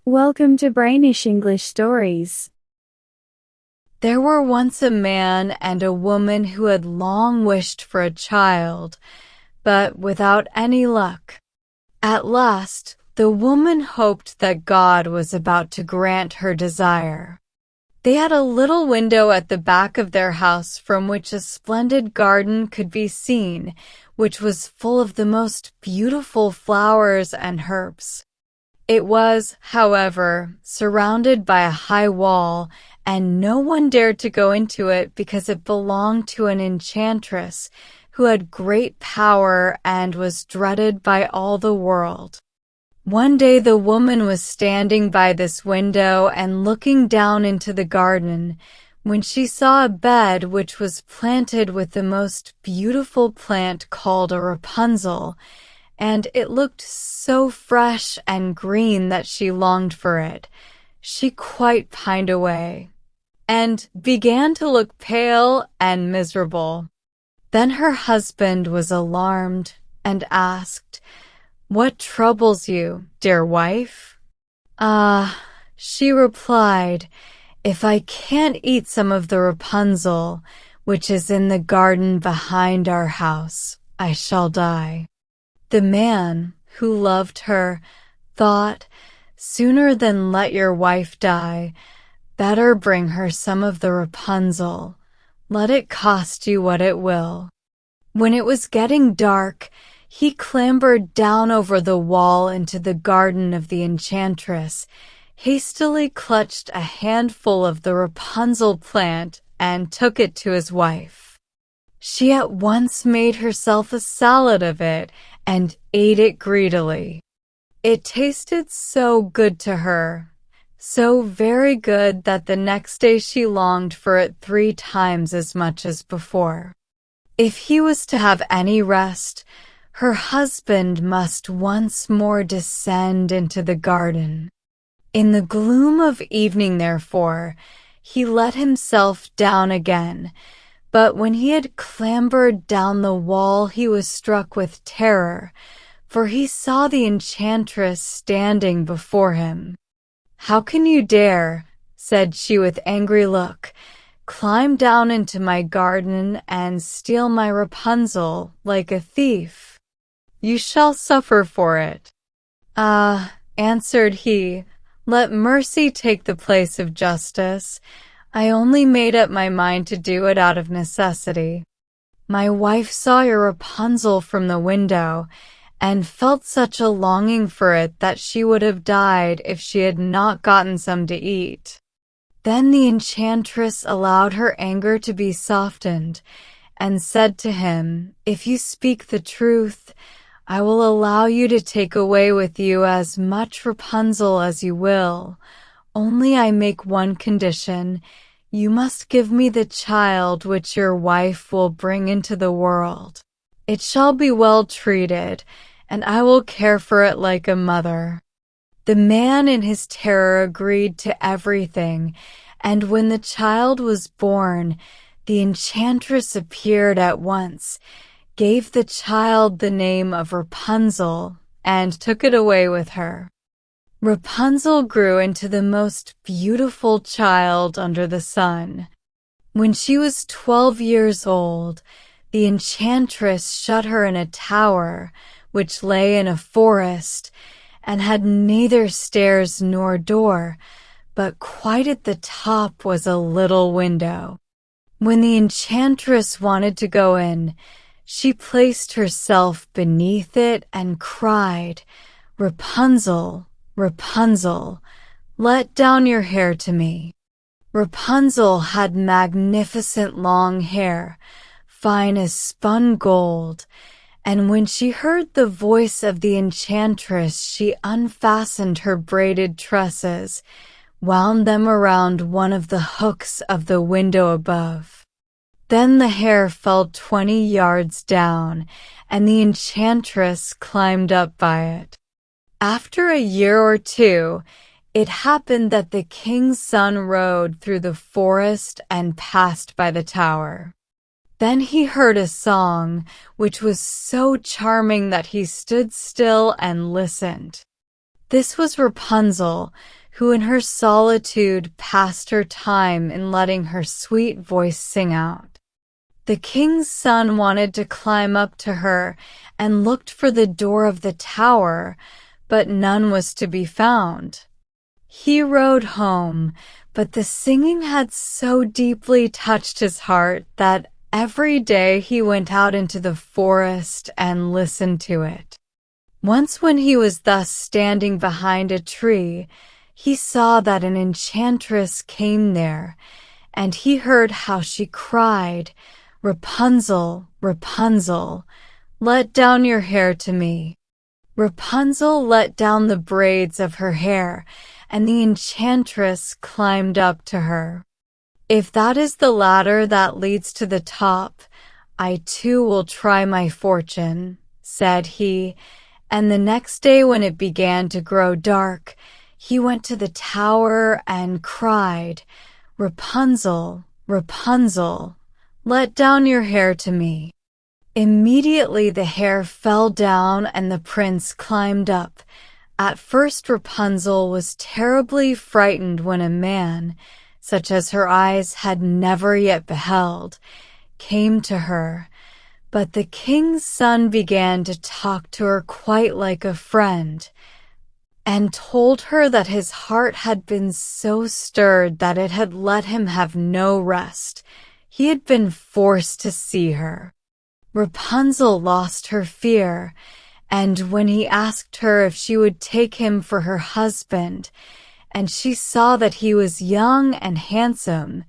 Welcome to Brainish English Stories. There were once a man and a woman who had long wished for a child, but without any luck. At last, the woman hoped that God was about to grant her desire. They had a little window at the back of their house from which a splendid garden could be seen, which was full of the most beautiful flowers and herbs. It was, however, surrounded by a high wall, and no one dared to go into it because it belonged to an enchantress who had great power and was dreaded by all the world. One day the woman was standing by this window and looking down into the garden when she saw a bed which was planted with the most beautiful plant called a Rapunzel, and it looked so fresh and green that she longed for it. She quite pined away, and began to look pale and miserable. Then her husband was alarmed and asked, "What troubles you, dear wife?" She replied, "If I can't eat some of the Rapunzel, which is in the garden behind our house, I shall die." The man, who loved her, thought, "Sooner than let your wife die, better bring her some of the Rapunzel. Let it cost you what it will." When it was getting dark, he clambered down over the wall into the garden of the enchantress, hastily clutched a handful of the Rapunzel plant, and took it to his wife. She at once made herself a salad of it and ate it greedily. It tasted so good to her, so very good that the next day she longed for it 3 times as much as before. If he was to have any rest, her husband must once more descend into the garden. In the gloom of evening, therefore, he let himself down again, but when he had clambered down the wall he was struck with terror, for he saw the enchantress standing before him. "How can you dare," said she with angry look, "climb down into my garden and steal my Rapunzel like a thief? You shall suffer for it." "Ah," answered he, "let mercy take the place of justice. I only made up my mind to do it out of necessity. My wife saw your Rapunzel from the window, and felt such a longing for it that she would have died if she had not gotten some to eat." Then the enchantress allowed her anger to be softened, and said to him, "If you speak the truth, I will allow you to take away with you as much Rapunzel as you will. Only I make one condition. You must give me the child which your wife will bring into the world. It shall be well treated, and I will care for it like a mother." The man in his terror agreed to everything, and when the child was born, the enchantress appeared at once, gave the child the name of Rapunzel, and took it away with her. Rapunzel grew into the most beautiful child under the sun. When she was 12 years old, the enchantress shut her in a tower, which lay in a forest, and had neither stairs nor door, but quite at the top was a little window. When the enchantress wanted to go in, she placed herself beneath it and cried, "Rapunzel, Rapunzel, let down your hair to me." Rapunzel had magnificent long hair, fine as spun gold, and when she heard the voice of the enchantress, she unfastened her braided tresses, wound them around one of the hooks of the window above. Then the hair fell 20 yards down, and the enchantress climbed up by it. After a year or 2, it happened that the king's son rode through the forest and passed by the tower. Then he heard a song, which was so charming that he stood still and listened. This was Rapunzel, who in her solitude passed her time in letting her sweet voice sing out. The king's son wanted to climb up to her and looked for the door of the tower, but none was to be found. He rode home, but the singing had so deeply touched his heart that every day he went out into the forest and listened to it. Once when he was thus standing behind a tree, he saw that an enchantress came there, and he heard how she cried, "Rapunzel, Rapunzel, let down your hair to me." Rapunzel let down the braids of her hair, and the enchantress climbed up to her. "If that is the ladder that leads to the top, I too will try my fortune," said he, and the next day when it began to grow dark, he went to the tower and cried, "Rapunzel, Rapunzel, let down your hair to me." Immediately the hair fell down and the prince climbed up. At first Rapunzel was terribly frightened when a man, such as her eyes had never yet beheld, came to her. But the king's son began to talk to her quite like a friend, and told her that his heart had been so stirred that it had let him have no rest. He had been forced to see her. Rapunzel lost her fear, and when he asked her if she would take him for her husband, and she saw that he was young and handsome,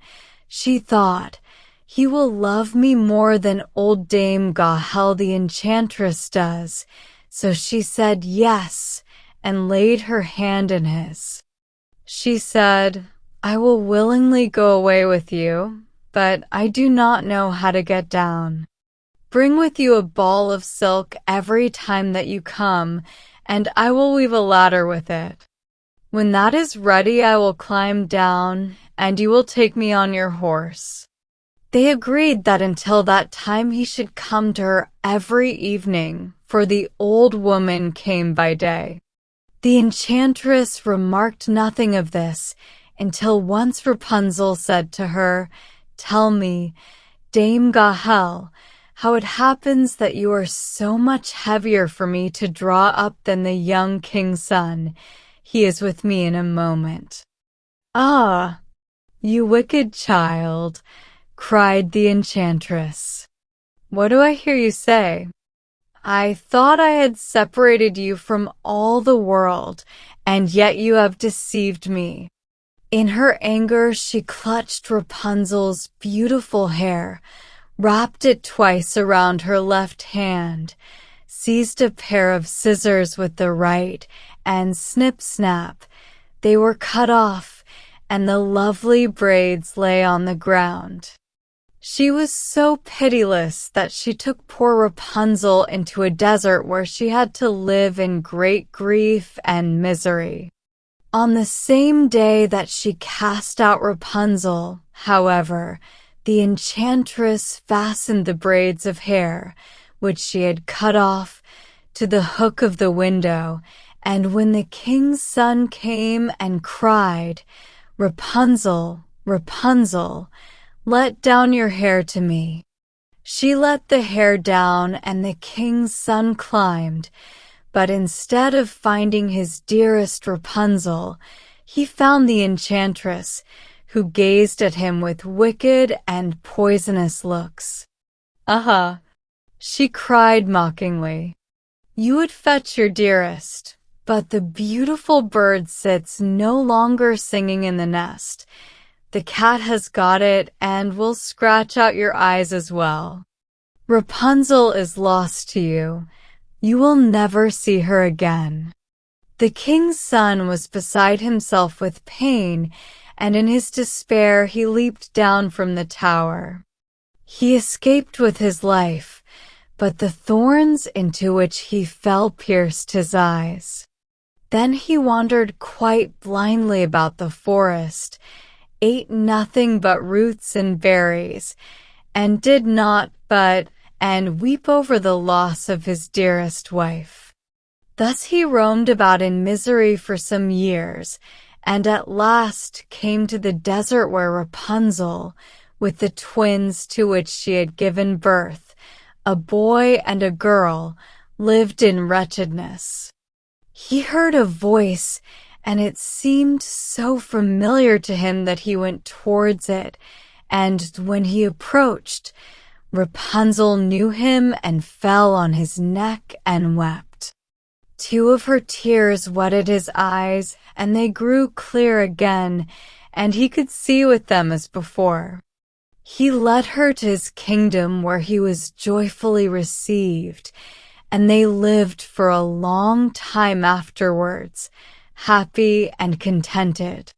she thought, "He will love me more than old Dame Gahel the enchantress does." So she said yes, and laid her hand in his. She said, "I will willingly go away with you, but I do not know how to get down. Bring with you a ball of silk every time that you come, and I will weave a ladder with it. When that is ready, I will climb down, and you will take me on your horse." They agreed that until that time he should come to her every evening, for the old woman came by day. The enchantress remarked nothing of this until once Rapunzel said to her, "Tell me, Dame Gahel, how it happens that you are so much heavier for me to draw up than the young king's son. He is with me in a moment." "Ah, you wicked child," cried the enchantress. "What do I hear you say? I thought I had separated you from all the world, and yet you have deceived me." In her anger, she clutched Rapunzel's beautiful hair, wrapped it twice around her left hand, seized a pair of scissors with the right, and snip-snap, they were cut off, and the lovely braids lay on the ground. She was so pitiless that she took poor Rapunzel into a desert where she had to live in great grief and misery. On the same day that she cast out Rapunzel, however, the enchantress fastened the braids of hair, which she had cut off, to the hook of the window, and when the king's son came and cried, "Rapunzel, Rapunzel, let down your hair to me," she let the hair down and the king's son climbed, but instead of finding his dearest Rapunzel, he found the enchantress, who gazed at him with wicked and poisonous looks. "Aha!" she cried mockingly. "You would fetch your dearest, but the beautiful bird sits no longer singing in the nest. The cat has got it and will scratch out your eyes as well. Rapunzel is lost to you. You will never see her again." The king's son was beside himself with pain, and in his despair he leaped down from the tower. He escaped with his life, but the thorns into which he fell pierced his eyes. Then he wandered quite blindly about the forest, ate nothing but roots and berries, and did naught but and weep over the loss of his dearest wife. Thus he roamed about in misery for some years, and at last came to the desert where Rapunzel, with the twins to which she had given birth, a boy and a girl, lived in wretchedness. He heard a voice, and it seemed so familiar to him that he went towards it, and when he approached, Rapunzel knew him and fell on his neck and wept. 2 of her tears wetted his eyes, and they grew clear again, and he could see with them as before. He led her to his kingdom where he was joyfully received, and they lived for a long time afterwards, happy and contented.